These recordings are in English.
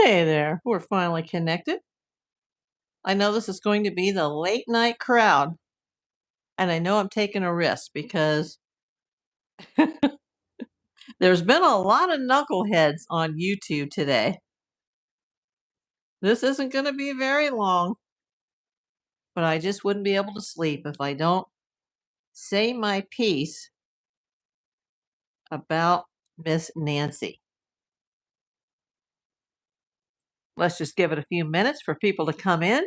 Hey there, we're finally connected. I know this is going to be the late night crowd, and I know I'm taking a risk because there's been a lot of knuckleheads on YouTube today. This isn't going to be very long, but I just wouldn't be able to sleep if I don't say my piece about Miss Nancy. Let's just give it a few minutes for people to come in.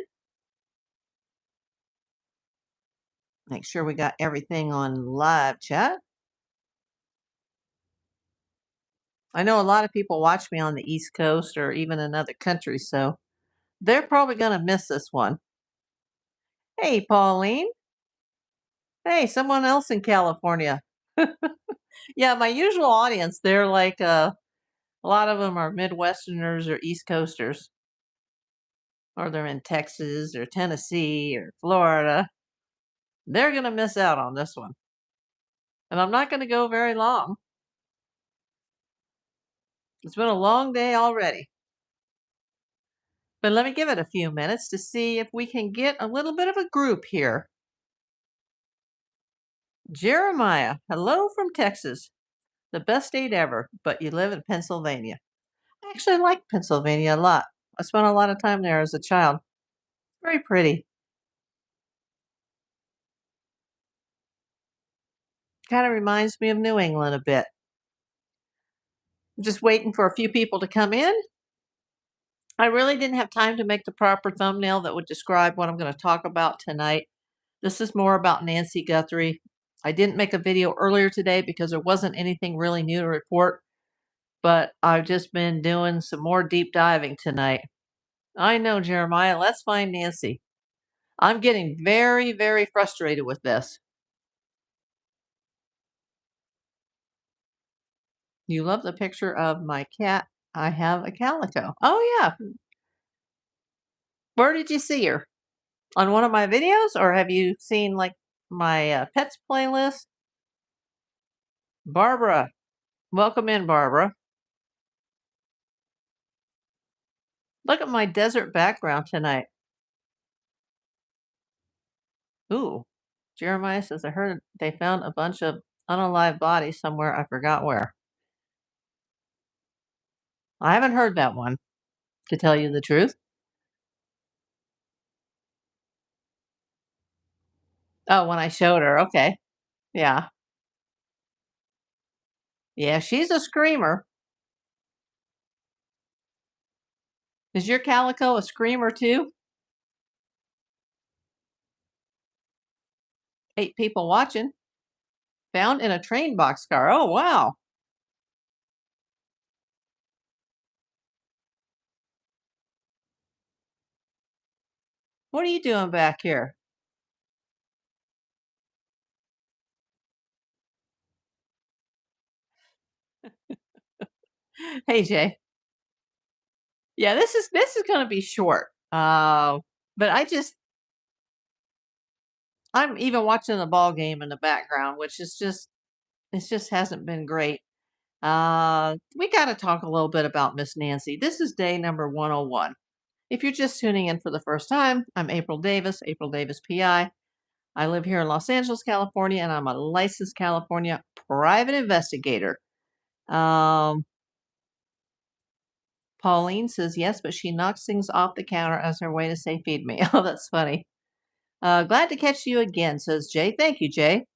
Make sure we got everything on live chat. I know a lot of people watch me on the East Coast or even in other countries, so they're probably going to miss this one. Hey, Pauline. Hey, someone else in California. Yeah, my usual audience, they're like a lot of them are Midwesterners or East Coasters, or they're in Texas or Tennessee or Florida. They're going to miss out on this one. And I'm not going to go very long. It's been a long day already. But let me give it a few minutes to see if we can get a little bit of a group here. Jeremiah, hello from Texas. The best state ever, but you live in Pennsylvania. I actually like Pennsylvania a lot. I spent a lot of time there as a child. Very pretty. Kind of reminds me of New England a bit. I'm just waiting for a few people to come in. I really didn't have time to make the proper thumbnail that would describe what I'm going to talk about tonight. This is more about Nancy Guthrie. I didn't make a video earlier today because there wasn't anything really new to report, but I've just been doing some more deep diving tonight. I know, Jeremiah. Let's find Nancy. I'm getting very, very frustrated with this. You love the picture of my cat. I have a calico. Oh, yeah. Where did you see her? On one of my videos? Or have you seen, like, my pets playlist? Barbara. Welcome in, Barbara. Look at my desert background tonight. Ooh. Jeremiah says, I heard they found a bunch of unalive bodies somewhere. I forgot where. I haven't heard that one, to tell you the truth. Oh, when I showed her. Okay. Yeah. Yeah, she's a screamer. Is your calico a screamer too? 8 people watching. Found in a train boxcar. Oh, wow. What are you doing back here? Hey, Jay. Yeah, this is gonna be short. But I'm even watching the ball game in the background, which is just it just hasn't been great. We got to talk a little bit about Miss Nancy. This is day number 101. If you're just tuning in for the first time, I'm April Davis, April Davis PI. I live here in Los Angeles, California, and I'm a licensed California private investigator. Pauline says yes, but she knocks things off the counter as her way to say feed me. Oh, that's funny. Glad to catch you again, says Jay. Thank you, Jay.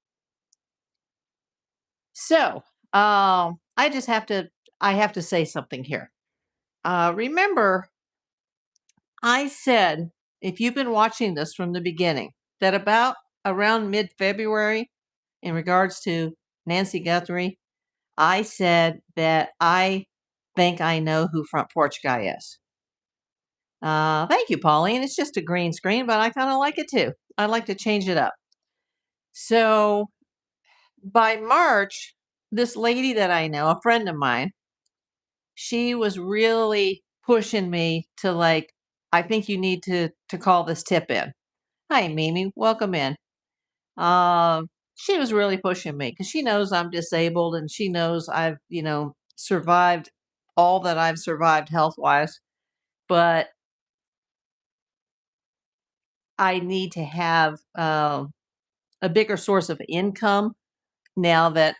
So, I have to say something here. Remember, I said, if you've been watching this from the beginning, that about around mid-February, in regards to Nancy Guthrie, I said that I think I know who Front Porch Guy is. Thank you, Pauline. It's just a green screen, but I kind of like it too. I like to change it up. So by March, this lady that I know, a friend of mine, she was really pushing me to like, I think you need to call this tip in. Hi, Mimi. Welcome in. She was really pushing me because she knows I'm disabled and she knows I've, survived all that I've survived health wise. but I need to have a bigger source of income now that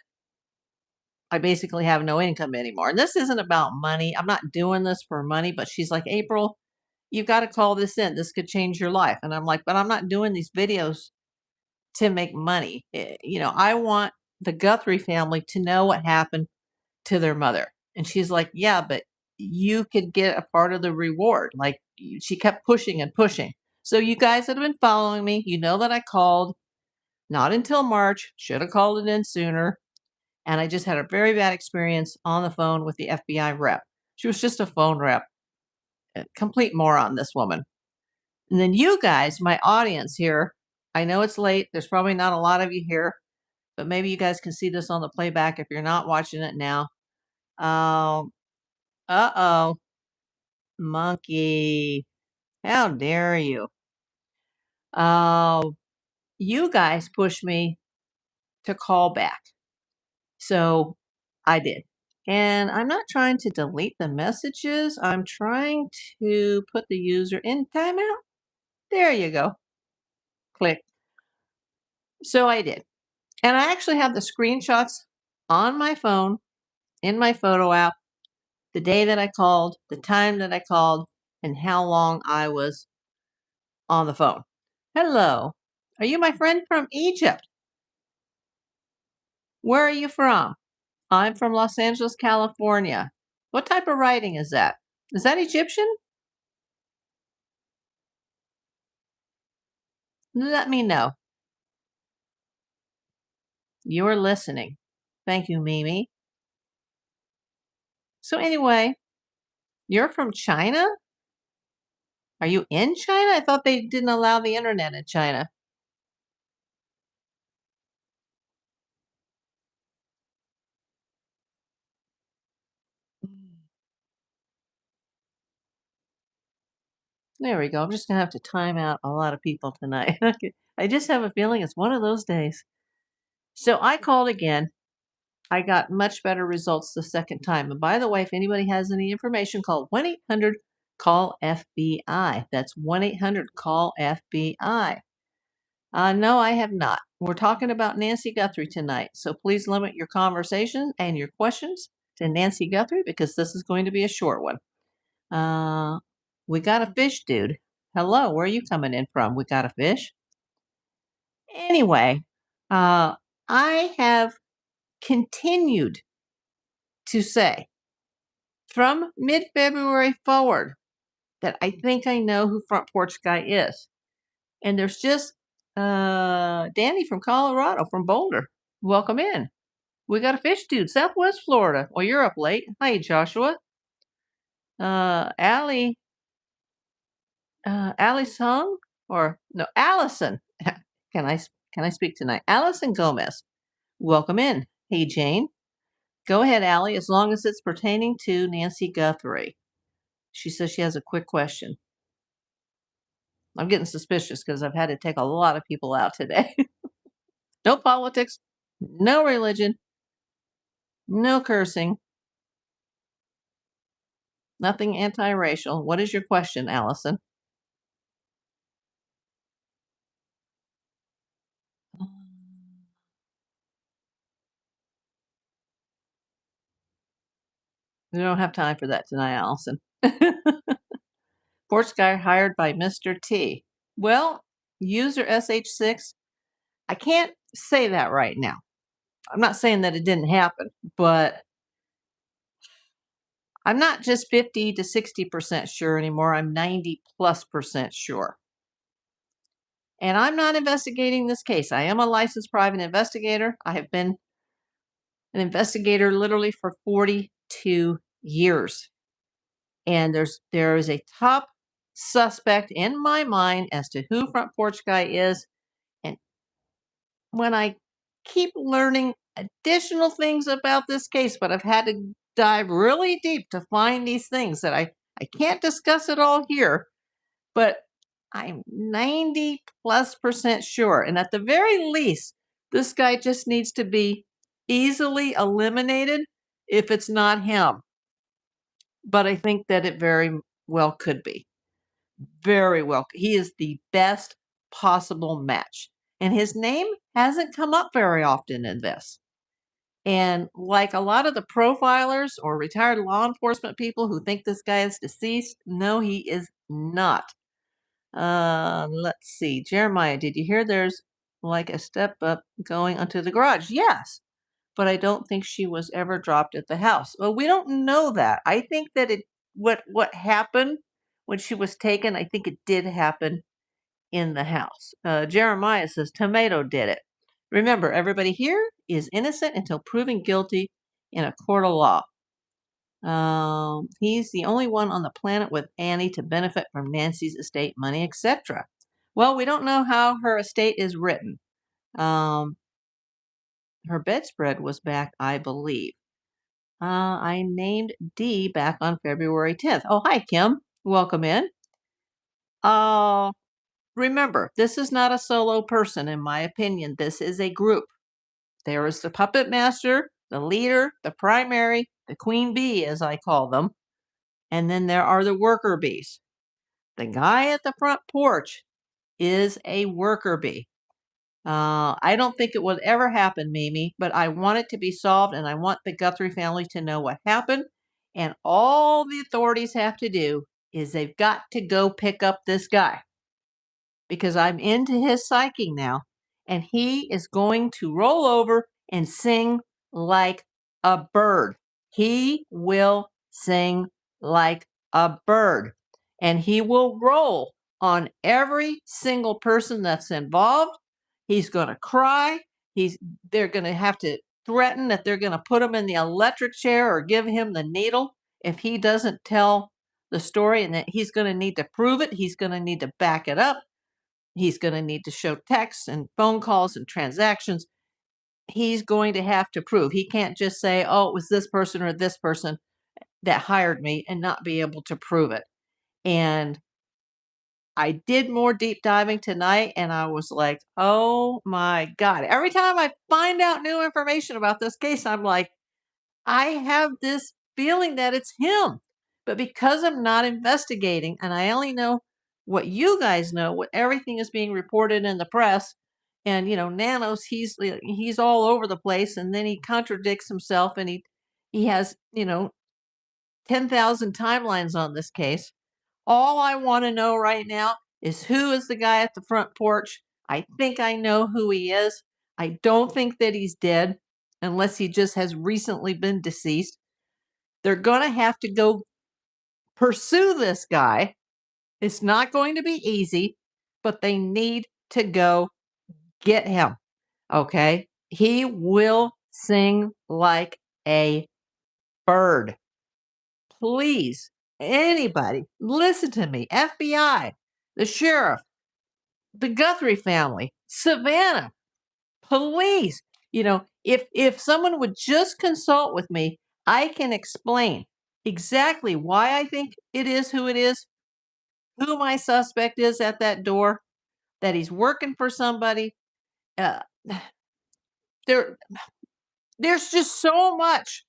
I basically have no income anymore. And this isn't about money. I'm not doing this for money, but she's like, April, you've got to call this in. This could change your life. And I'm like, but I'm not doing these videos to make money. I want the Guthrie family to know what happened to their mother. And she's like, yeah, but you could get a part of the reward. Like she kept pushing and pushing. So you guys that have been following me, you know that I called not until March, should have called it in sooner. And I just had a very bad experience on the phone with the FBI rep. She was just a phone rep. A complete moron, this woman. And then you guys, my audience here, I know it's late. There's probably not a lot of you here, but maybe you guys can see this on the playback if you're not watching it now. Uh-oh. Monkey. How dare you? You guys pushed me to call back. So I did. And I'm not trying to delete the messages. I'm trying to put the user in timeout. There you go. Click. So I did. And I actually have the screenshots on my phone in my photo app, the day that I called, the time that I called, and how long I was on the phone. Hello. Are you my friend from Egypt? Where are you from? I'm from Los Angeles, California. What type of writing is that? Is that Egyptian? Let me know. You're listening. Thank you, Mimi. So anyway, you're from China? Are you in China? I thought they didn't allow the internet in China. There we go. I'm just going to have to time out a lot of people tonight. I just have a feeling it's one of those days. So I called again. I got much better results the second time. And by the way, if anybody has any information, call 1-800 call FBI. That's 1-800 call FBI. No, I have not. We're talking about Nancy Guthrie tonight. So please limit your conversation and your questions to Nancy Guthrie because this is going to be a short one. We got a fish, dude. Hello, where are you coming in from? We got a fish? Anyway, I have continued to say from mid-February forward that I think I know who Front Porch Guy is. And there's just Danny from Colorado, from Boulder. Welcome in. We got a fish dude, Southwest Florida. Well, you're up late. Hi, Joshua. Allie Sung or no, Allison. Can I speak tonight? Allison Gomez. Welcome in. Hey, Jane. Go ahead, Allie, as long as it's pertaining to Nancy Guthrie. She says she has a quick question. I'm getting suspicious because I've had to take a lot of people out today. No politics, no religion, no cursing, nothing anti-racial. What is your question, Allison? We don't have time for that tonight, Allison. Sports guy hired by Mr. T. Well, user SH6, I can't say that right now. I'm not saying that it didn't happen, but I'm not just 50 to 60% sure anymore. I'm 90+% sure. And I'm not investigating this case. I am a licensed private investigator. I have been an investigator literally for 42 years. And there is a top suspect in my mind as to who Front Porch Guy is. And when I keep learning additional things about this case, but I've had to dive really deep to find these things that I can't discuss it all here, but I'm 90+% sure. And at the very least, this guy just needs to be easily eliminated if it's not him. But I think that it very well could be. Very well. He is the best possible match. And his name hasn't come up very often in this. And like a lot of the profilers or retired law enforcement people who think this guy is deceased, no, he is not. Let's see. Jeremiah, did you hear there's like a step up going onto the garage? Yes, but I don't think she was ever dropped at the house. Well, we don't know that. I think that what happened when she was taken, I think it did happen in the house. Jeremiah says Tomato did it. Remember, everybody here is innocent until proven guilty in a court of law. He's the only one on the planet with Annie to benefit from Nancy's estate money, etc. Well, we don't know how her estate is written. Her bedspread was back, I believe. I named D back on February 10th. Oh, hi, Kim. Welcome in. Remember, this is not a solo person, in my opinion. This is a group. There is the puppet master, the leader, the primary, the queen bee, as I call them. And then there are the worker bees. The guy at the front porch is a worker bee. I don't think it would ever happen, Mimi, but I want it to be solved, and I want the Guthrie family to know what happened. And all the authorities have to do is they've got to go pick up this guy, because I'm into his psyche now, and he is going to roll over and sing like a bird. He will sing like a bird, and he will roll on every single person that's involved. He's going to cry. They're going to have to threaten that they're going to put him in the electric chair or give him the needle if he doesn't tell the story, and that he's going to need to prove it. He's going to need to back it up. He's going to need to show texts and phone calls and transactions. He's going to have to prove. He can't just say, oh, it was this person or this person that hired me, and not be able to prove it. And I did more deep diving tonight, and I was like, oh my God. Every time I find out new information about this case, I'm like, I have this feeling that it's him. But because I'm not investigating, and I only know what you guys know, what everything is being reported in the press, and Nanos, he's all over the place, and then he contradicts himself, and he has 10,000 timelines on this case. All I want to know right now is who is the guy at the front porch. I think I know who he is. I don't think that he's dead, unless he just has recently been deceased. They're going to have to go pursue this guy. It's not going to be easy, but they need to go get him. Okay? He will sing like a bird. Please, anybody, listen to me. FBI, the sheriff, the Guthrie family, Savannah, please. If someone would just consult with me, I can explain exactly why I think it is who it is, who my suspect is at that door, that he's working for somebody. Uh, there, there's just so much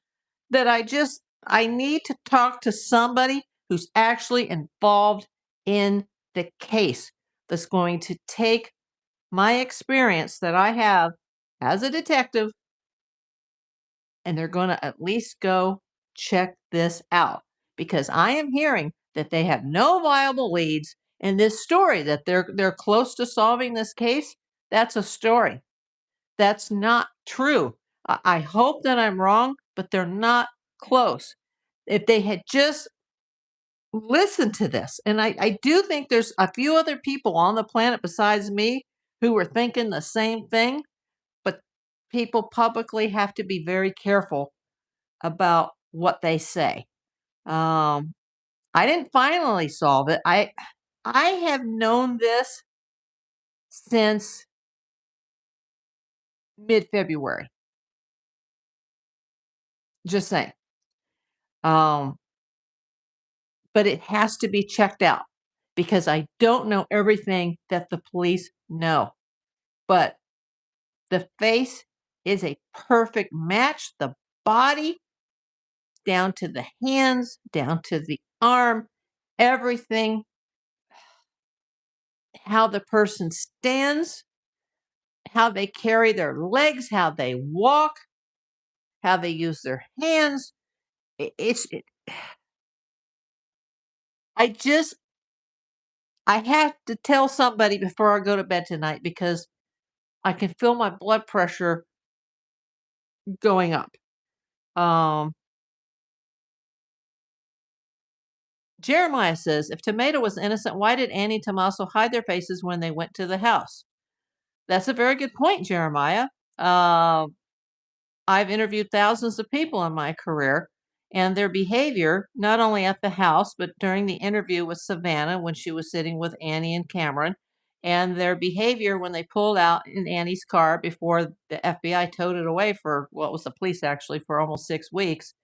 that I need to talk to somebody who's actually involved in the case, that's going to take my experience that I have as a detective, and they're going to at least go check this out, because I am hearing that they have no viable leads in this story, that they're close to solving this case. That's a story. That's not true. I hope that I'm wrong, but they're not close. If they had just listened to this, and I do think there's a few other people on the planet besides me who were thinking the same thing, but people publicly have to be very careful about what they say. Um, I didn't finally solve it. I have known this since mid-February. Just saying. Um, but it has to be checked out, because I don't know everything that the police know. But the face is a perfect match. The body, down to the hands, down to the arm, everything, how the person stands, how they carry their legs, how they walk, how they use their hands. It's I just I have to tell somebody before I go to bed tonight because I can feel my blood pressure going up. Um, Jeremiah says, if Tomato was innocent, why did Annie and Tommaso hide their faces when they went to the house? That's a very good point, Jeremiah. Uh, I've interviewed thousands of people in my career, and their behavior, not only at the house, but during the interview with Savannah when she was sitting with Annie and Cameron, and their behavior when they pulled out in Annie's car before the FBI towed it away for what was the police actually for almost 6 weeks.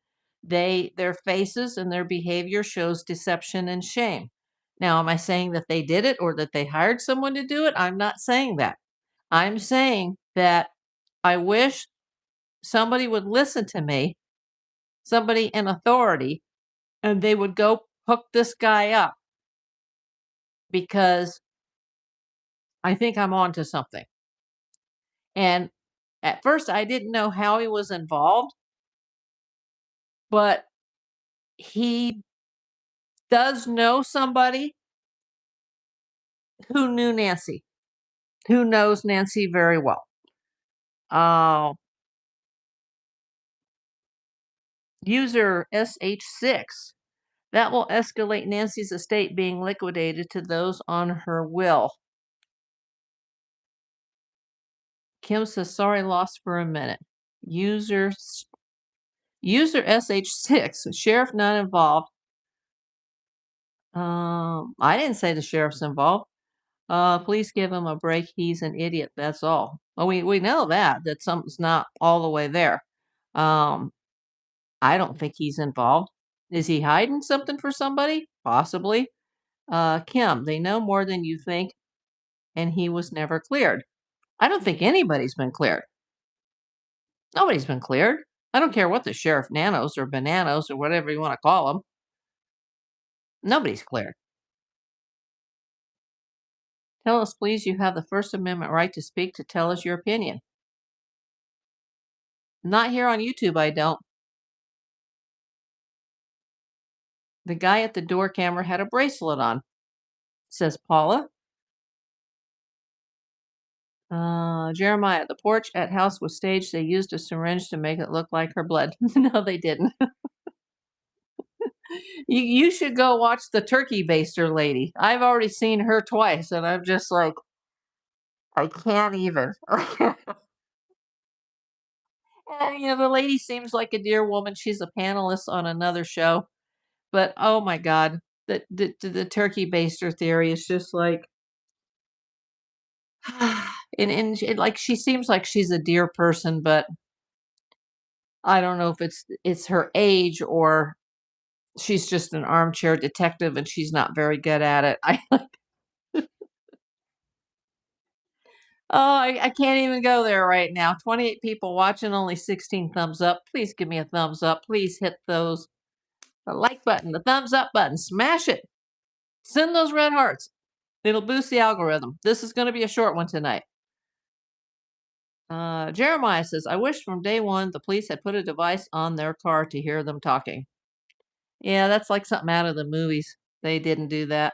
Their faces and their behavior shows deception and shame. Now, am I saying that they did it or that they hired someone to do it? I'm not saying that. I'm saying that I wish somebody would listen to me, somebody in authority, and they would go hook this guy up because I think I'm on to something. And at first, I didn't know how he was involved, but he does know somebody who knew Nancy, who knows Nancy very well. Uh, User SH6. That will escalate Nancy's estate being liquidated to those on her will. Kim says, sorry, lost for a minute. User SH6, sheriff not involved. I didn't say the sheriff's involved. Please give him a break. He's an idiot. That's all. Well, we know that something's not all the way there. I don't think he's involved. Is he hiding something for somebody? Possibly. Kim, they know more than you think, and he was never cleared. I don't think anybody's been cleared. Nobody's been cleared. I don't care what the sheriff nanos or bananas or whatever you want to call them. Nobody's cleared. Tell us, please, you have the First Amendment right to speak to tell us your opinion. Not here on YouTube, I don't. The guy at the door camera had a bracelet on, says Paula. Jeremiah, the porch at house was staged. They used a syringe to make it look like her blood. No, they didn't. You should go watch the turkey baster lady. I've already seen her twice, and I'm just like, I can't even. And, the lady seems like a dear woman. She's a panelist on another show. But, oh my God, the turkey baster theory is just like, like she seems like she's a dear person, but I don't know if it's her age or she's just an armchair detective and she's not very good at it. I can't even go there right now. 28 people watching, only 16 thumbs up. Please give me a thumbs up. Please hit the like button, the thumbs up button. Smash it. Send those red hearts. It'll boost the algorithm. This is going to be a short one tonight. Jeremiah says, I wish from day one the police had put a device on their car to hear them talking. Yeah, that's like something out of the movies. They didn't do that.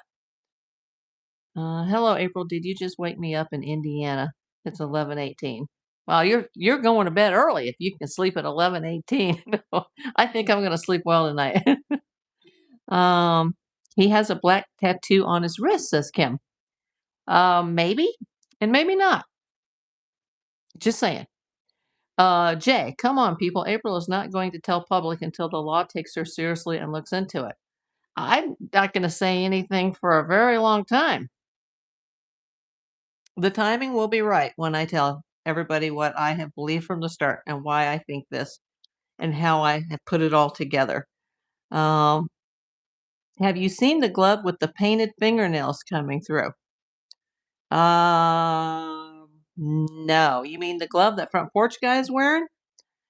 Hello, April. Did you just wake me up in Indiana? It's 11:18. Well, you're going to bed early if you can sleep at 11:18. No, I think I'm going to sleep well tonight. um, he has a black tattoo on his wrist, says Kim. Maybe, and maybe not. Just saying. Jay, come on, people. April is not going to tell public until the law takes her seriously and looks into it. I'm not going to say anything for a very long time. The timing will be right when I tell everybody what I have believed from the start and why I think this and how I have put it all together. Um, have you seen the glove with the painted fingernails coming through? No. You mean the glove that front porch guy is wearing?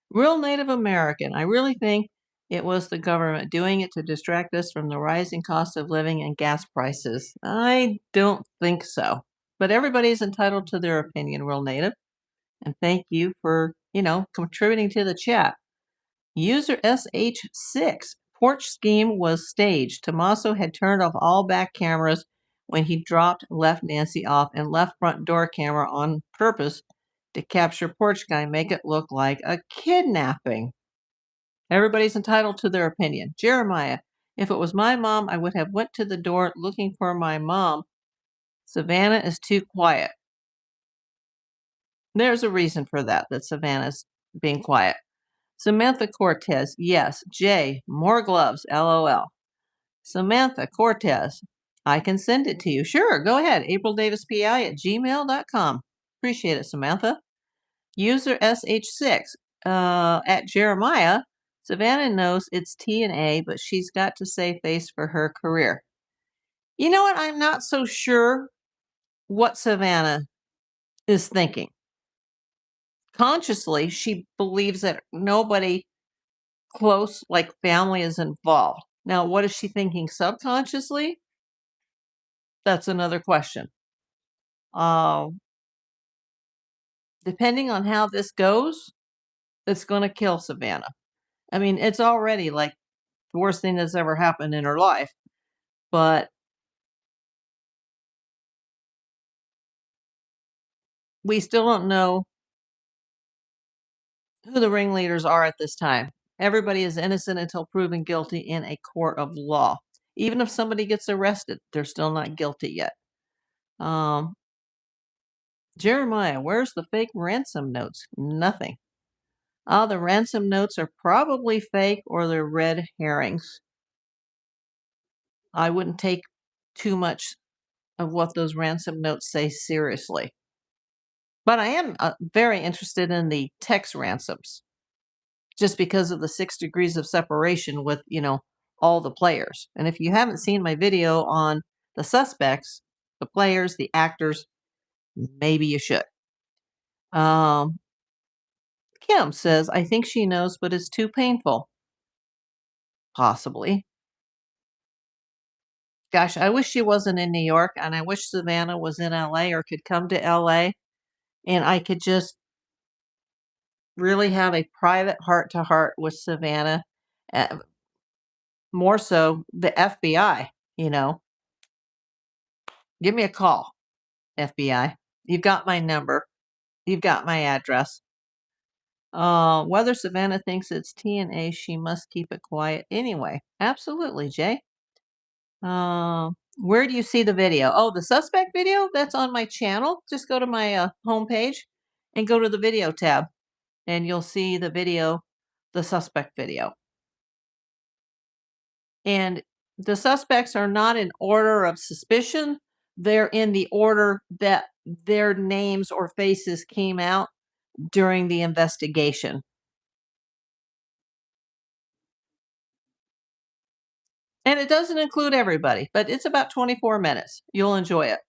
Real Native American. I really think It was the government doing it to distract us from the rising cost of living and gas prices. I don't think so. But everybody's entitled to their opinion, Real Native. And thank you for, contributing to the chat. User SH6. Porch scheme was staged. Tommaso had turned off all back cameras when he dropped left Nancy off and left front door camera on purpose to capture porch guy, make it look like a kidnapping. Everybody's entitled to their opinion. Jeremiah, if it was my mom, I would have went to the door looking for my mom. Savannah is too quiet. There's a reason for that Savannah's being quiet. Samantha Cortez, yes. Jay, more gloves, LOL. Samantha Cortez, I can send it to you. Sure, go ahead. aprildavispi at gmail.com. Appreciate it, Samantha. User SH6, at Jeremiah, Savannah knows it's T and A, but she's got to save face for her career. You know what? I'm not so sure what Savannah is thinking. Consciously, she believes that nobody close, like family, is involved. Now, what is she thinking subconsciously? That's another question. Depending on how this goes, it's going to kill Savannah. I mean, it's already like the worst thing that's ever happened in her life. But we still don't know who the ringleaders are at this time. Everybody is innocent until proven guilty in a court of law. Even if somebody gets arrested, they're still not guilty yet. Jeremiah, where's the fake ransom notes? Nothing. The ransom notes are probably fake or they're red herrings. I wouldn't take too much of what those ransom notes say seriously. But I am very interested in the text ransoms just because of the 6 degrees of separation with, all the players. And if you haven't seen my video on the suspects, the players, the actors, maybe you should. Kim says, I think she knows, but it's too painful. Possibly. Gosh, I wish she wasn't in New York, and I wish Savannah was in LA or could come to LA, and I could just really have a private heart-to-heart with Savannah, more so the FBI, Give me a call, FBI. You've got my number. You've got my address. Whether Savannah thinks it's TNA, she must keep it quiet anyway. Absolutely, Jay. Where do you see the video? Oh, the suspect video? That's on my channel. Just go to my homepage and go to the video tab, and you'll see the video, the suspect video. And the suspects are not in order of suspicion. They're in the order that their names or faces came out during the investigation. And it doesn't include everybody, but it's about 24 minutes. You'll enjoy it.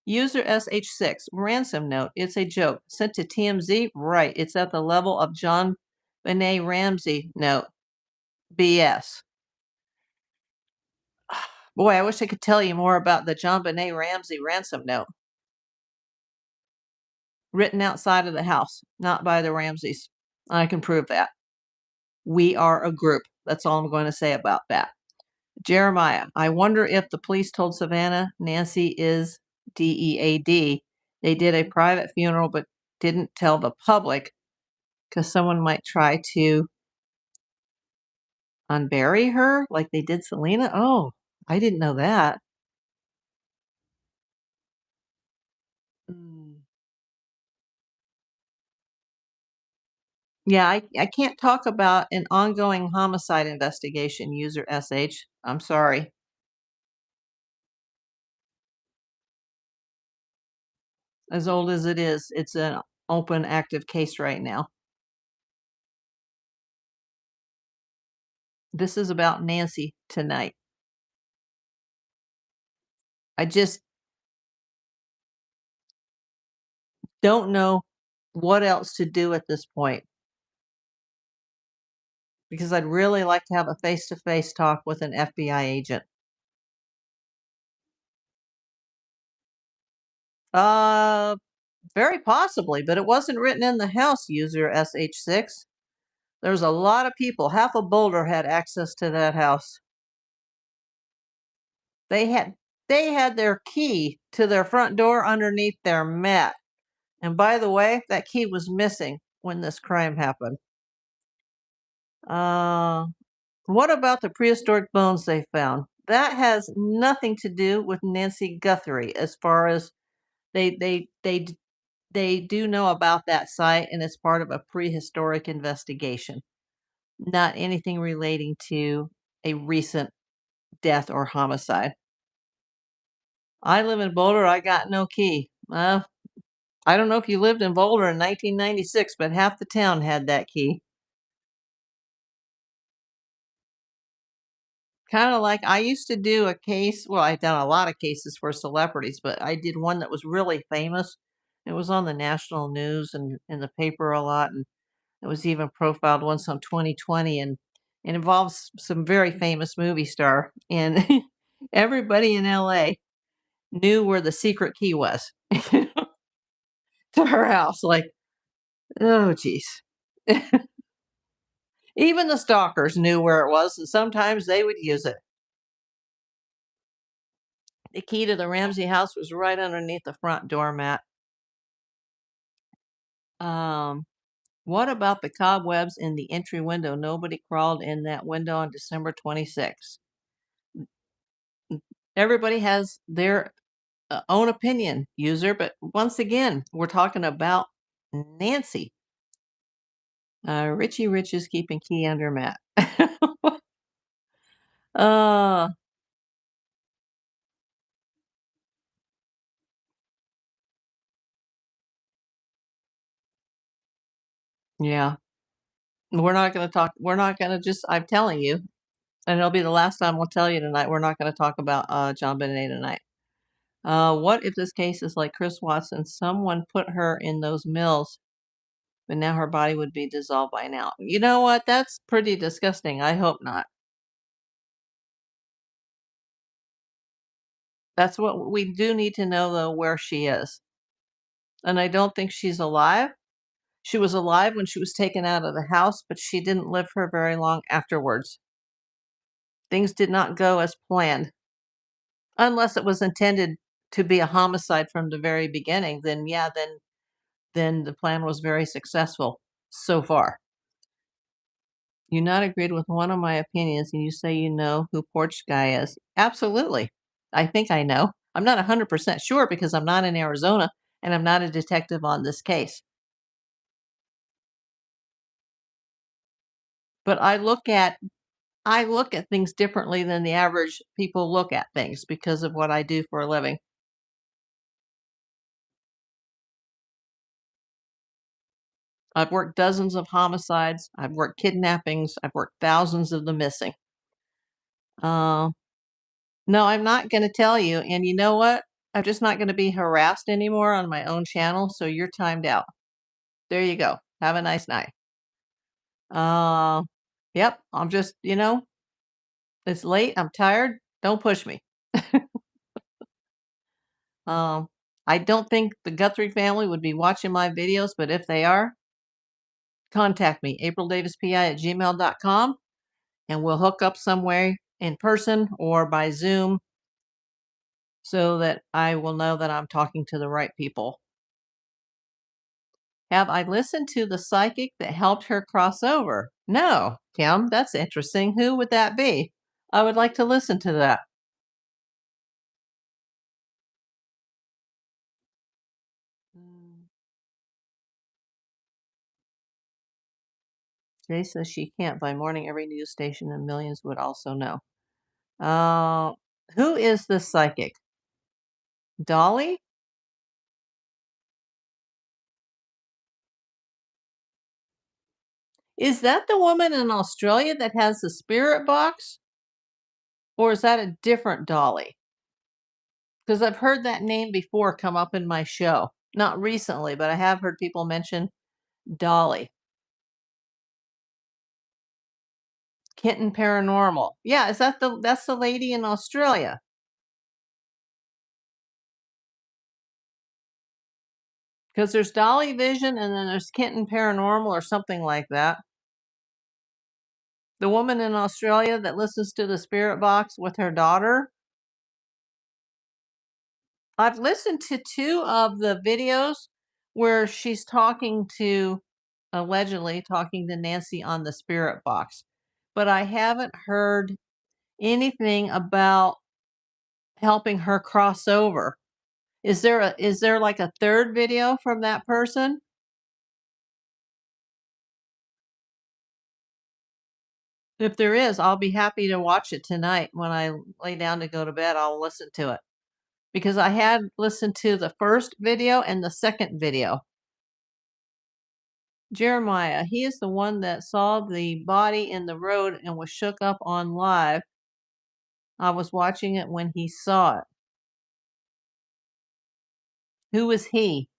User SH6, ransom note. It's a joke. Sent to TMZ? Right. It's at the level of John Benet Ramsey note. BS. Boy, I wish I could tell you more about the John Benet Ramsey ransom note. Written outside of the house, not by the Ramseys. I can prove that. We are a group. That's all I'm going to say about that. Jeremiah, I wonder if the police told Savannah Nancy is DEAD. They did a private funeral but didn't tell the public because someone might try to unbury her like they did Selena. Oh, I didn't know that. Mm. Yeah, I can't talk about an ongoing homicide investigation, user SH. I'm sorry. As old as it is, it's an open, active case right now. This is about Nancy tonight. I just don't know what else to do at this point because I'd really like to have a face-to-face talk with an FBI agent. Uh, Very possibly, but it wasn't written in the house, user SH6. There's a lot of people. Half of Boulder had access to that house. They had they had their key to their front door underneath their mat. And by the way, that key was missing when this crime happened. Uh, what about the prehistoric bones they found? That has nothing to do with Nancy Guthrie, as far as they they they d- they do know about that site, and it's part of a prehistoric investigation, not anything relating to a recent death or homicide. I live in Boulder. I got no key. I don't know if you lived in Boulder in 1996, but half the town had that key. Kinda like I used to do a case, well, I've done a lot of cases for celebrities, but I did one that was really famous. It was on the national news and in the paper a lot, and it was even profiled once on 2020, and it involves some very famous movie star, and everybody in LA knew where the secret key was to her house, like, oh, geez. Even the stalkers knew where it was, and sometimes they would use it. The key to the Ramsey house was right underneath the front doormat. Um, what about the cobwebs in the entry window? Nobody crawled in that window on December 26th. Everybody has their own opinion, user, but once again, we're talking about Nancy. Richie Rich is keeping key under mat. uh, yeah. We're not going to just, I'm telling you, and it'll be the last time we'll tell you tonight, we're not going to talk about John Benet tonight. What if this case is like Chris Watson? Someone put her in those mills, but now her body would be dissolved by now. You know what? That's pretty disgusting. I hope not. That's what we do need to know, though, where she is. And I don't think she's alive. She was alive when she was taken out of the house, but she didn't live for very long afterwards. Things did not go as planned. Unless it was intended to be a homicide from the very beginning, then yeah, then the plan was very successful so far. You not agreed with one of my opinions, and you say you know who Porch Guy is. Absolutely. I think I know. I'm not 100% sure because I'm not in Arizona and I'm not a detective on this case. But I look at things differently than the average people look at things because of what I do for a living. I've worked dozens of homicides, I've worked kidnappings, I've worked thousands of the missing. Uh, no, I'm not going to tell you. And you know what? I'm just not going to be harassed anymore on my own channel. So you're timed out. There you go. Have a nice night. Uh, yep. I'm just, it's late. I'm tired. Don't push me. Um, I don't think the Guthrie family would be watching my videos, but if they are, contact me, aprildavispi at gmail.com, and we'll hook up somewhere in person or by Zoom so that I will know that I'm talking to the right people. Have I listened to the psychic that helped her cross over? No, Kim, that's interesting. Who would that be? I would like to listen to that. Mm. Jay says she can't. By morning, every news station and millions would also know. Uh, who is this psychic? Dolly? Is that the woman in Australia that has the spirit box? Or is that a different Dolly? Because I've heard that name before come up in my show. Not recently, but I have heard people mention Dolly. Kitten Paranormal. Yeah, is that's the lady in Australia? Because there's Dolly Vision and then there's Kitten Paranormal or something like that. The woman in Australia that listens to the spirit box with her daughter. I've listened to 2 of the videos where she's talking to allegedly talking to Nancy on the spirit box, but I haven't heard anything about helping her cross over. Is there like a 3rd video from that person? If there is, I'll be happy to watch it tonight when I lay down to go to bed. I'll listen to it because I had listened to the first video and the second video. Jeremiah, he is the one that saw the body in the road and was shook up on live. I was watching it when he saw it. Who is he?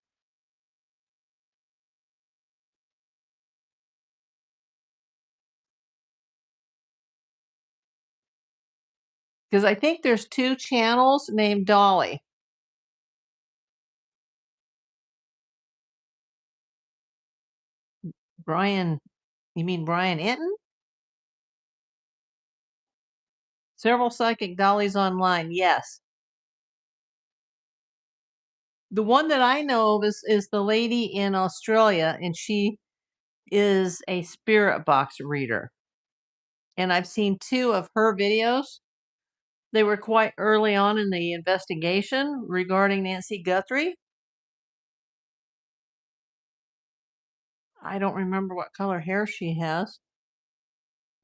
Because I think there's 2 channels named Dolly. Brian, you mean Brian Enton? Several psychic dollies online. Yes. The one that I know of is the lady in Australia, and she is a spirit box reader. And I've seen 2 of her videos. They were quite early on in the investigation regarding Nancy Guthrie. I don't remember what color hair she has.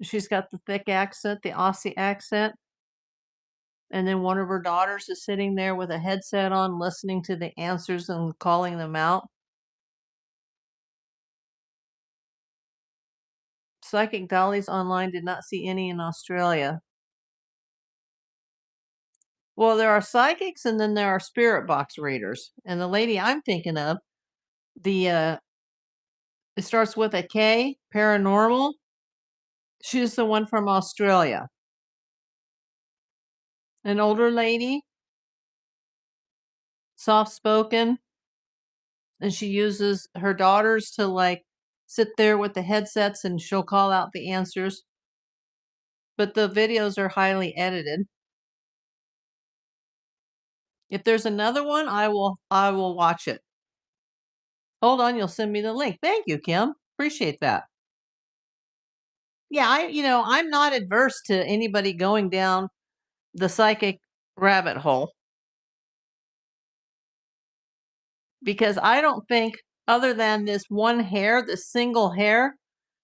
She's got the thick accent, the Aussie accent. And then one of her daughters is sitting there with a headset on, listening to the answers and calling them out. Psychic Dollies online did not see any in Australia. Well, there are psychics and then there are spirit box readers. And the lady I'm thinking of, it starts with a K, paranormal. She's the one from Australia. An older lady, soft spoken, and she uses her daughters to like sit there with the headsets and she'll call out the answers. But the videos are highly edited. If there's another one, I will watch it. Hold on, you'll send me the link. Thank you, Kim. Appreciate that. Yeah, I'm not adverse to anybody going down the psychic rabbit hole because I don't think other than this one hair, this single hair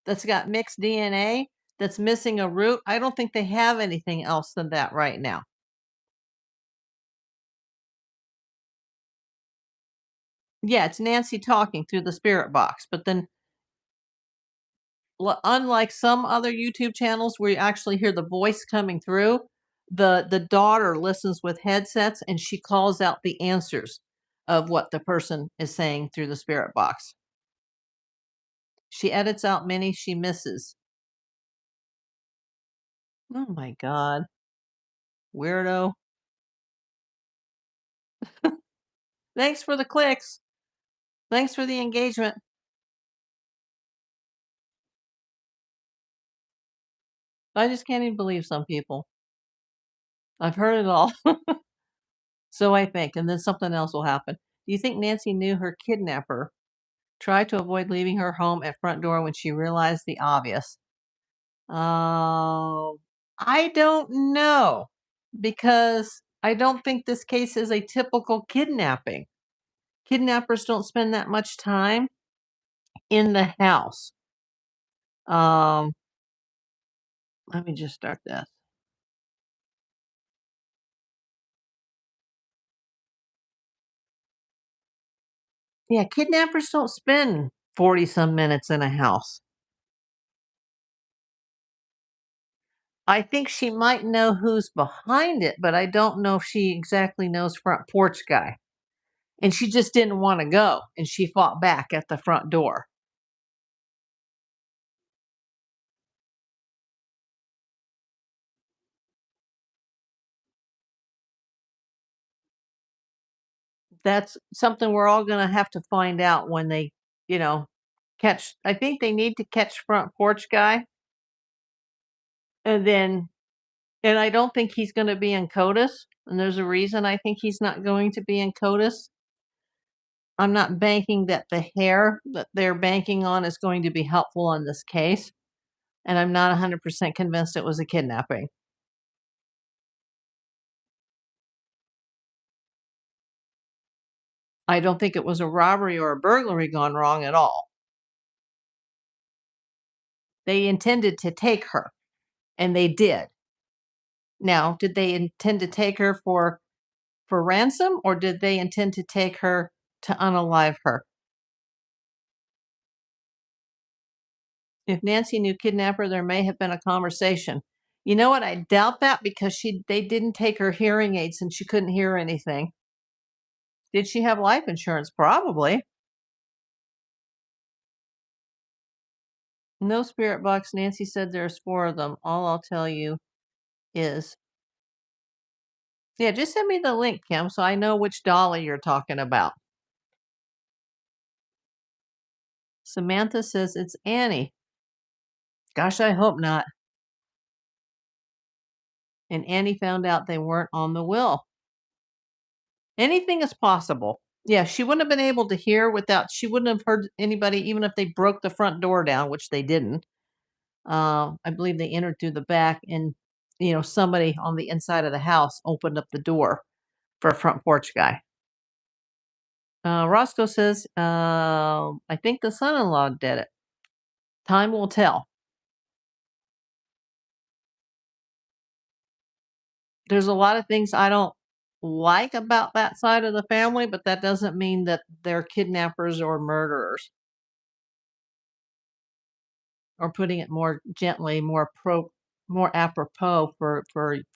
that's got mixed DNA that's missing a root, I don't think they have anything else than that right now. Yeah, it's Nancy talking through the spirit box, but then unlike some other YouTube channels where you actually hear the voice coming through, the daughter listens with headsets and she calls out the answers of what the person is saying through the spirit box. She edits out many she misses. Oh my god. Weirdo. Thanks for the clicks. Thanks for the engagement. I just can't even believe some people. I've heard it all. So I think, and then something else will happen. Do you think Nancy knew her kidnapper tried to avoid leaving her home at front door when she realized the obvious? Uh, I don't know because I don't think this case is a typical kidnapping. Kidnappers don't spend that much time in the house. Um, Let me just start this. Yeah, kidnappers don't spend 40 some minutes in a house. I think she might know who's behind it, but I don't know if she exactly knows front porch guy. And she just didn't want to go, and she fought back at the front door. That's something we're all gonna have to find out when they, you know, catch I think they need to catch front porch guy, and then and I don't think he's gonna be in CODIS, and there's a reason I think he's not going to be in CODIS. I'm not banking that the hair that they're banking on is going to be helpful on this case, and I'm not 100% convinced it was a kidnapping. I don't think it was a robbery or a burglary gone wrong at all. They intended to take her, and they did. Now, did they intend to take her for ransom, or did they intend to take her to unalive her? If Nancy knew kidnapper, there may have been a conversation. You know what? I doubt that because they didn't take her hearing aids and she couldn't hear anything. Did she have life insurance? Probably. No spirit box. Nancy said there's 4 of them. All I'll tell you is yeah, just send me the link, Kim, so I know which dolly you're talking about. Samantha says it's Annie. Gosh, I hope not. And Annie found out they weren't on the will. Anything is possible. Yeah, she wouldn't have been able to hear without she wouldn't have heard anybody even if they broke the front door down, which they didn't. I believe they entered through the back and, somebody on the inside of the house opened up the door for a front porch guy. Roscoe says, I think the son-in-law did it. Time will tell. There's a lot of things I don't like about that side of the family, but that doesn't mean that they're kidnappers or murderers. Or putting it more gently, more apropos for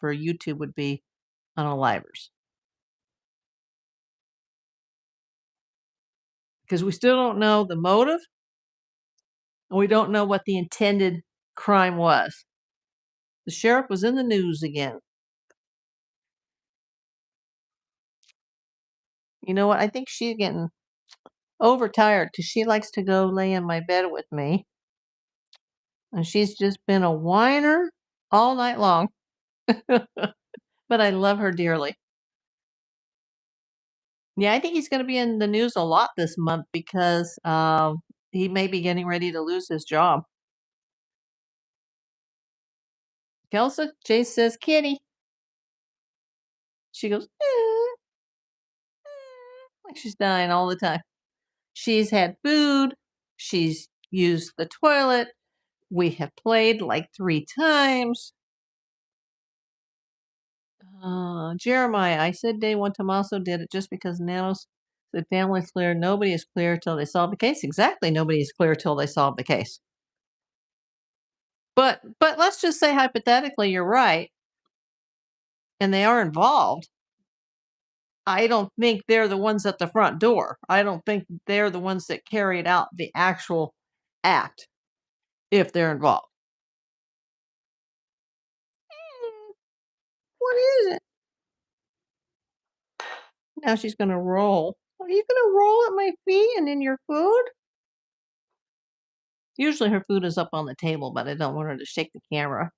YouTube would be unalivers. Because we still don't know the motive, and we don't know what the intended crime was. The sheriff was in the news again. You know what? I think she's getting overtired because she likes to go lay in my bed with me, and she's just been a whiner all night long. But I love her dearly. Yeah, I think he's gonna be in the news a lot this month because, he may be getting ready to lose his job. Kelsa, Chase says, "Kitty." She goes, "Eh," like she's dying all the time. She's had food. She's used the toilet. We have played like 3 times. Jeremiah, I said day one Tommaso did it just because Nanos said family's clear. Nobody is clear till they solve the case. Exactly. Nobody is clear till they solve the case. But let's just say hypothetically you're right and they are involved. I don't think they're the ones at the front door. I don't think they're the ones that carried out the actual act if they're involved. What is it? Now she's gonna roll. Are you gonna roll at my feet and in your food? Usually her food is up on the table, but I don't want her to shake the camera.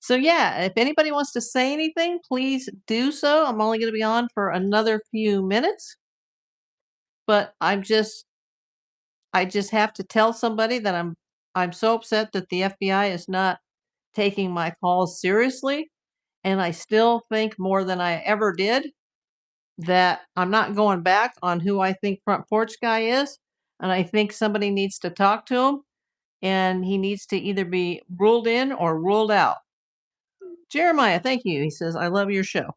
So yeah, if anybody wants to say anything, please do so. I'm only gonna be on for another few minutes, but I just have to tell somebody that I'm so upset that the FBI is not taking my calls seriously, and I still think more than I ever did that I'm not going back on who I think front porch guy is, and I think somebody needs to talk to him, and he needs to either be ruled in or ruled out. Jeremiah, thank you. He says, I love your show.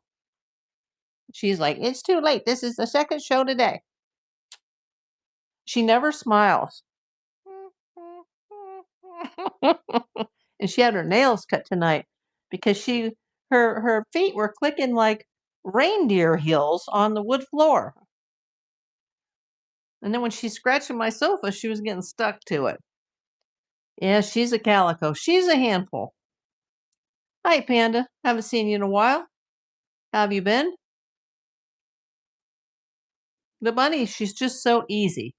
She's like, it's too late. This is the second show today. She never smiles. And she had her nails cut tonight because her feet were clicking like reindeer heels on the wood floor. And then when she scratched my sofa, she was getting stuck to it. Yeah, she's a calico. She's a handful. Hi, Panda. Haven't seen you in a while. How have you been? The bunny, she's just so easy.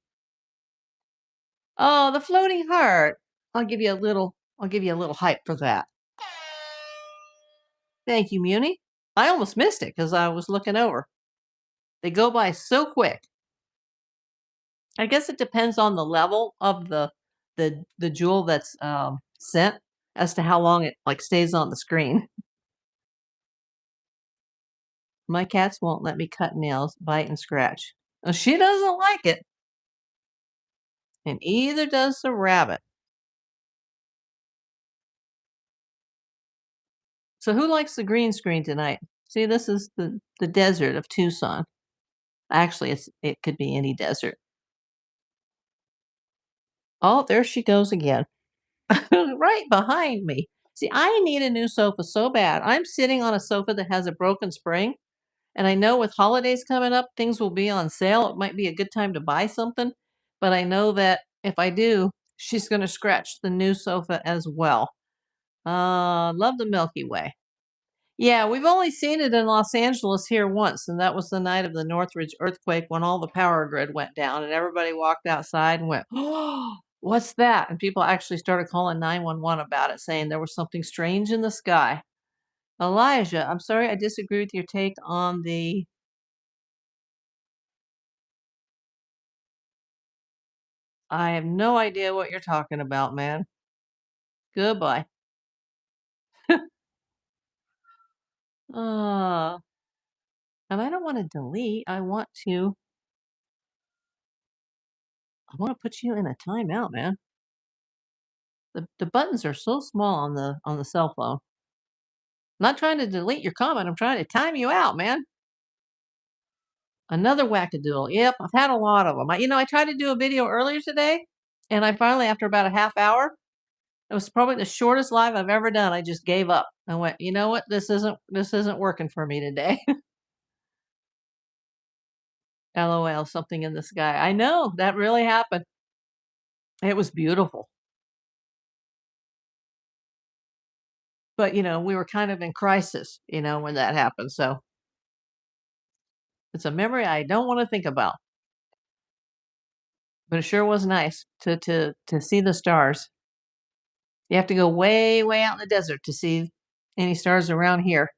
Oh, the floating heart. I'll give you a little hype for that. Thank you, Muni. I almost missed it because I was looking over. They go by so quick. I guess it depends on the level of the jewel that's sent as to how long it like stays on the screen. My cats won't let me cut nails, bite, and scratch. She doesn't like it, and either does the rabbit. So who likes the green screen tonight? See, this is the desert of Tucson. Actually, it could be any desert. Oh, there she goes again. Right behind me. See, I need a new sofa so bad. I'm sitting on a sofa that has a broken spring, and I know with holidays coming up, things will be on sale. It might be a good time to buy something, but I know that if I do, she's going to scratch the new sofa as well. Love the Milky Way. Yeah, we've only seen it in Los Angeles here once, and that was the night of the Northridge earthquake when all the power grid went down and everybody walked outside and went, "Oh, what's that?" And people actually started calling 911 about it, saying there was something strange in the sky. Elijah, I'm sorry, I disagree with your take on the. I have no idea what you're talking about, man. Goodbye. Uh, and I don't want to delete. I want to put you in a timeout, man. The buttons are so small on the cell phone. I'm not trying to delete your comment. I'm trying to time you out, man. Another wackadoodle. Yep, I've had a lot of them. I tried to do a video earlier today, and I finally, after about a half hour, it was probably the shortest live I've ever done. I just gave up. I went, you know what? This isn't working for me today. LOL, something in the sky. I know that really happened. It was beautiful. But, we were kind of in crisis, when that happened. So it's a memory I don't want to think about. But it sure was nice to see the stars. You have to go way, way out in the desert to see any stars around here.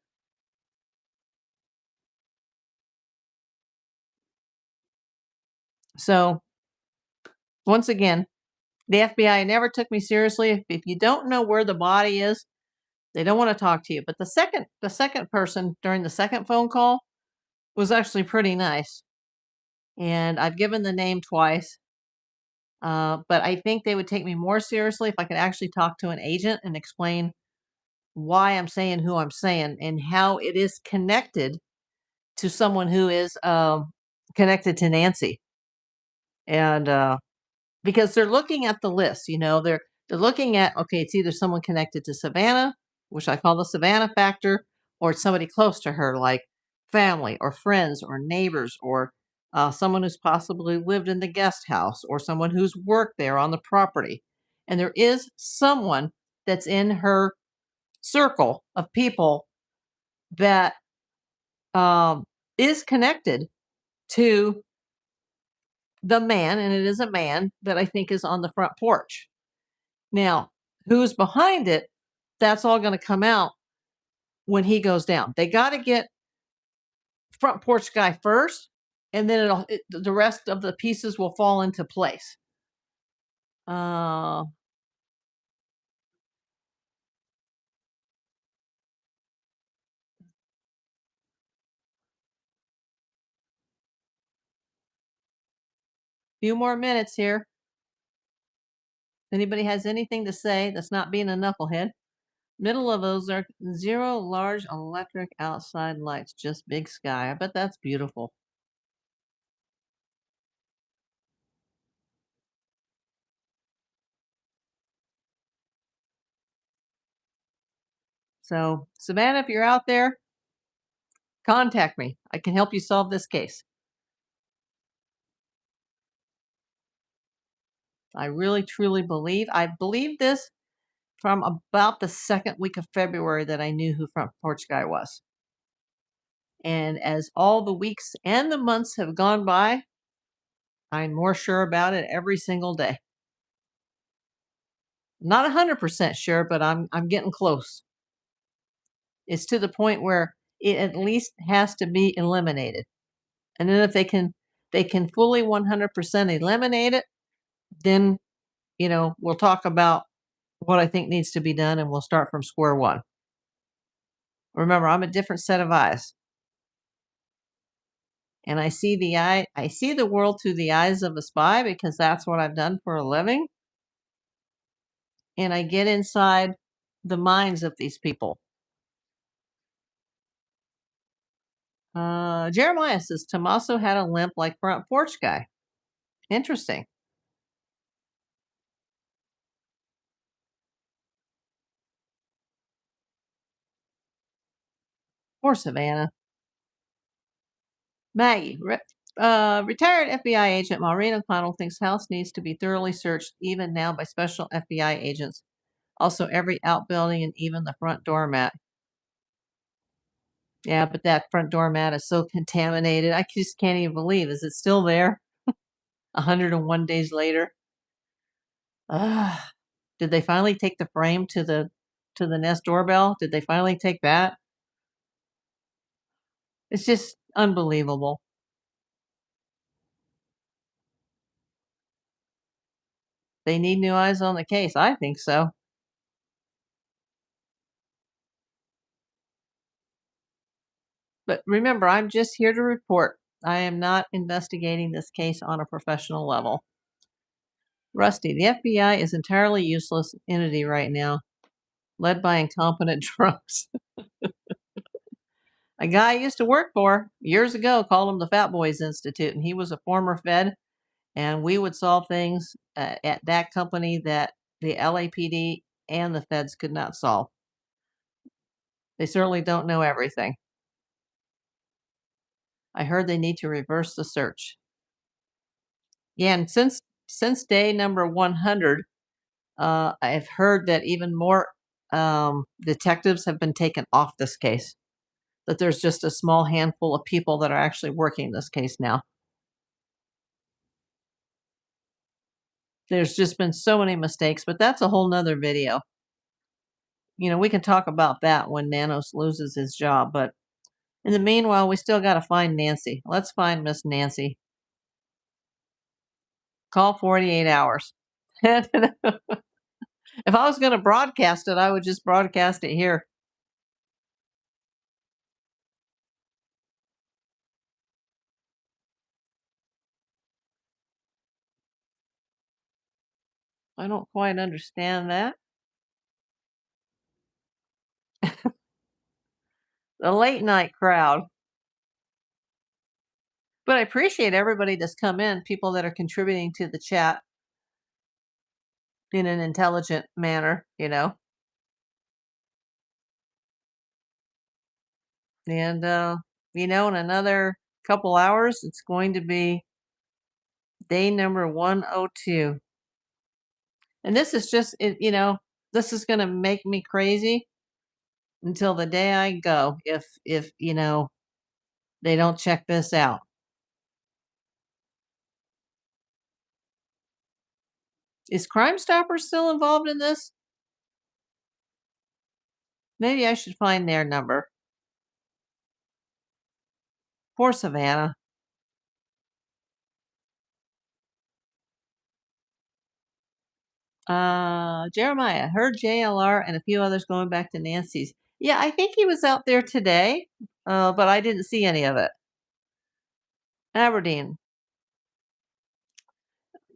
So once again, the FBI never took me seriously. If you don't know where the body is, they don't want to talk to you. But the second person during the second phone call was actually pretty nice. And I've given the name twice. But I think they would take me more seriously if I could actually talk to an agent and explain why I'm saying who I'm saying and how it is connected to someone who is connected to Nancy. And because they're looking at the list, they're looking at, okay, it's either someone connected to Savannah, which I call the Savannah factor, or it's somebody close to her, like family or friends or neighbors or someone who's possibly lived in the guest house or someone who's worked there on the property. And there is someone that's in her circle of people that um, is connected to the man, and it is a man that I think is on the front porch. Now, who's behind it, that's all going to come out when he goes down. They got to get front porch guy first, and then the rest of the pieces will fall into place. A few more minutes here. Anybody has anything to say that's not being a knucklehead? Middle of those are 0 large electric outside lights, just big sky. I bet that's beautiful. So, Savannah, if you're out there, contact me. I can help you solve this case. I really truly I believe this from about the second week of February that I knew who Front Porch Guy was. And as all the weeks and the months have gone by, I'm more sure about it every single day. Not 100% sure, but I'm getting close. It's to the point where it at least has to be eliminated. And then if they can fully 100% eliminate it, then, we'll talk about what I think needs to be done and we'll start from square one. Remember, I'm a different set of eyes. And I see the world through the eyes of a spy because that's what I've done for a living. And I get inside the minds of these people. Jeremiah says Tommaso had a limp like front porch guy. Interesting. Poor Savannah. Maggie, retired FBI agent Maureen O'Connell thinks house needs to be thoroughly searched even now by special FBI agents. Also, every outbuilding and even the front doormat. Yeah, but that front doormat is so contaminated. I just can't even believe. Is it still there? 101 days later. Ugh. Did they finally take the frame to the Nest doorbell? Did they finally take that? It's just unbelievable. They need new eyes on the case. I think so. But remember, I'm just here to report. I am not investigating this case on a professional level. Rusty, the FBI is entirely useless entity right now, led by incompetent drunks. A guy I used to work for years ago called him the Fat Boys Institute, and he was a former Fed, and we would solve things at that company that the LAPD and the feds could not solve. They certainly don't know everything. I heard they need to reverse the search. Yeah, and since day number 100, I've heard that even more detectives have been taken off this case. That there's just a small handful of people that are actually working this case now. There's just been so many mistakes, but that's a whole nother video. We can talk about that when Nanos loses his job, but in the meanwhile, we still got to find Nancy. Let's find Miss Nancy. Call 48 hours. If I was going to broadcast it, I would just broadcast it here. I don't quite understand that. The late night crowd. But I appreciate everybody that's come in, people that are contributing to the chat in an intelligent manner. And, in another couple hours, it's going to be day number 102. And this is just, this is going to make me crazy until the day I go if they don't check this out. Is Crime Stopper still involved in this? Maybe I should find their number. Poor Savannah. Jeremiah, heard JLR and a few others going back to Nancy's. Yeah, I think he was out there today, but I didn't see any of it. Aberdeen.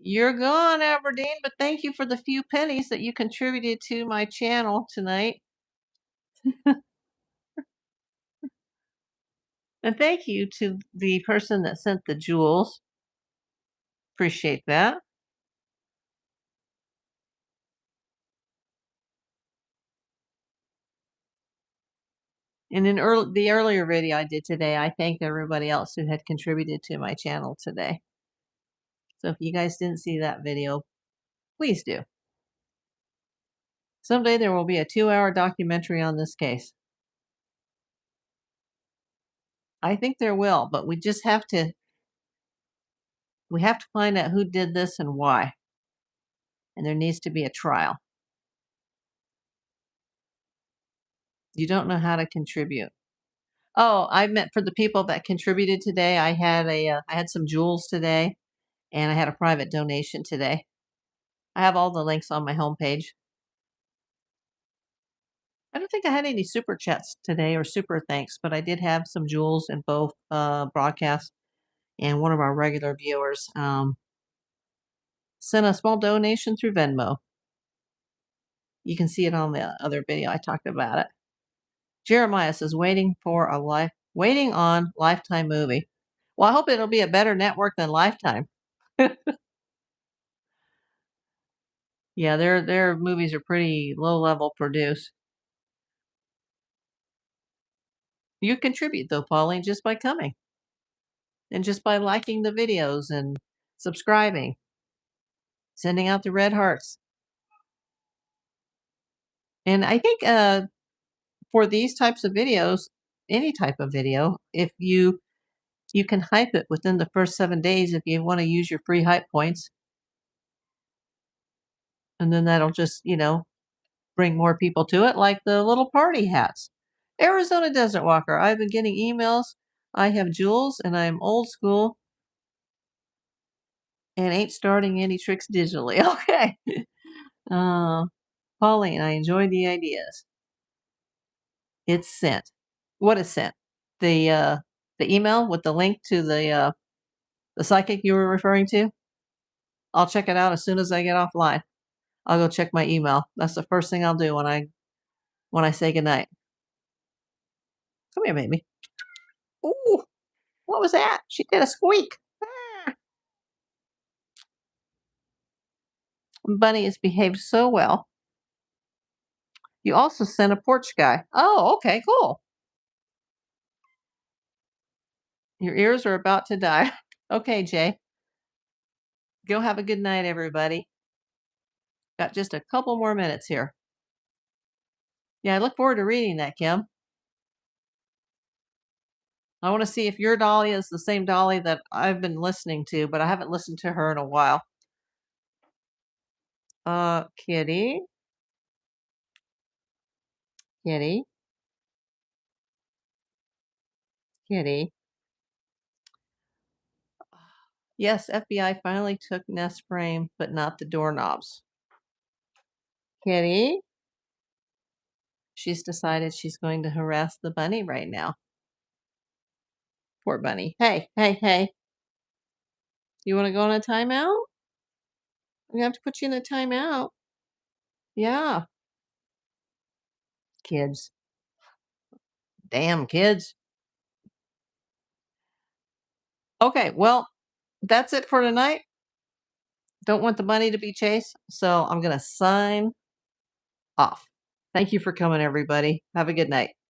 You're gone, Aberdeen, but thank you for the few pennies that you contributed to my channel tonight. And thank you to the person that sent the jewels. Appreciate that. And in the earlier video I did today, I thanked everybody else who had contributed to my channel today. So if you guys didn't see that video, please do. Someday there will be a 2-hour documentary on this case. I think there will, but we just have to We have to find out who did this and why. And there needs to be a trial. You don't know how to contribute. Oh, I meant for the people that contributed today. I had some jewels today, and I had a private donation today. I have all the links on my homepage. I don't think I had any super chats today or super thanks, but I did have some jewels in both broadcasts. And one of our regular viewers sent a small donation through Venmo. You can see it on the other video. I talked about it. Jeremiah says waiting on Lifetime movie. Well, I hope it'll be a better network than Lifetime. Yeah, their movies are pretty low level produced. You contribute though, Pauline, just by coming and just by liking the videos and subscribing, sending out the red hearts. And I think for these types of videos, any type of video, if you can hype it within the first 7 days if you want to use your free hype points, and then that'll just bring more people to it, like the little party hats. Arizona Desert Walker. I've been getting emails. I have jewels, and I'm old school and ain't starting any tricks digitally. Okay. Uh, Pauline, I enjoy the ideas. It's sent. What is sent? The email with the link to the psychic you were referring to? I'll check it out as soon as I get offline. I'll go check my email. That's the first thing I'll do when I say goodnight. Come here, baby. Ooh, what was that? She did a squeak. Ah. Bunny has behaved so well. You also sent a porch guy. Oh, okay, cool. Your ears are about to die. Okay, Jay. Go have a good night, everybody. Got just a couple more minutes here. Yeah, I look forward to reading that, Kim. I want to see if your Dolly is the same Dolly that I've been listening to, but I haven't listened to her in a while. Kitty, kitty, kitty. Yes, FBI finally took Nest frame, but not the doorknobs. Kitty, she's decided she's going to harass the bunny right now. Poor bunny. Hey, hey, hey. You want to go on a timeout? We have to put you in a timeout. Yeah. Kids. Damn kids. Okay, well, that's it for tonight. Don't want the bunny to be chased, so I'm going to sign off. Thank you for coming, everybody. Have a good night.